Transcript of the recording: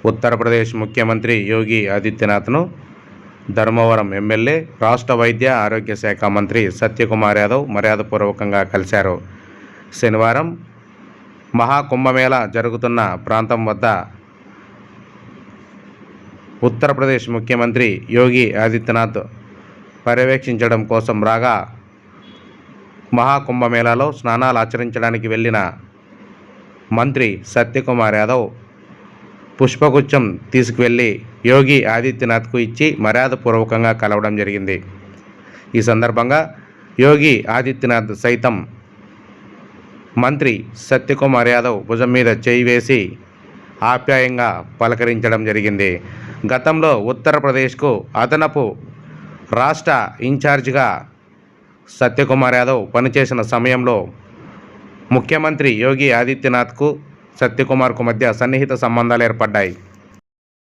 ఉత్తరప్రదేశ్ ముఖ్యమంత్రి యోగి ఆదిత్యనాథ్ను ధర్మవరం ఎమ్మెల్యే, రాష్ట్ర వైద్య ఆరోగ్య శాఖ మంత్రి సత్యకుమార్ యాదవ్ మర్యాదపూర్వకంగా కలిశారు. శనివారం మహాకుంభమేళా జరుగుతున్న ప్రాంతం వద్ద ఉత్తరప్రదేశ్ ముఖ్యమంత్రి యోగి ఆదిత్యనాథ్ పర్యవేక్షించడం కోసం రాగా మహాకుంభమేళాలో స్నానాలు ఆచరించడానికి వెళ్ళిన మంత్రి సత్యకుమార్ యాదవ్ పుష్పగుచ్చం తీసుకువెళ్ళి యోగి ఆదిత్యనాథ్కు ఇచ్చి మర్యాదపూర్వకంగా కలవడం జరిగింది. ఈ సందర్భంగా యోగి ఆదిత్యనాథ్ సైతం మంత్రి సత్యకుమార్ యాదవ్ భుజం మీద చేయి వేసి ఆప్యాయంగా పలకరించడం జరిగింది. గతంలో ఉత్తరప్రదేశ్కు అదనపు రాష్ట్ర ఇన్ఛార్జిగా సత్యకుమార్ యాదవ్ పనిచేసిన సమయంలో ముఖ్యమంత్రి యోగి ఆదిత్యనాథ్కు సత్యకుమార్కు మధ్య సన్నిహిత సంబంధాలు ఏర్పడ్డాయి.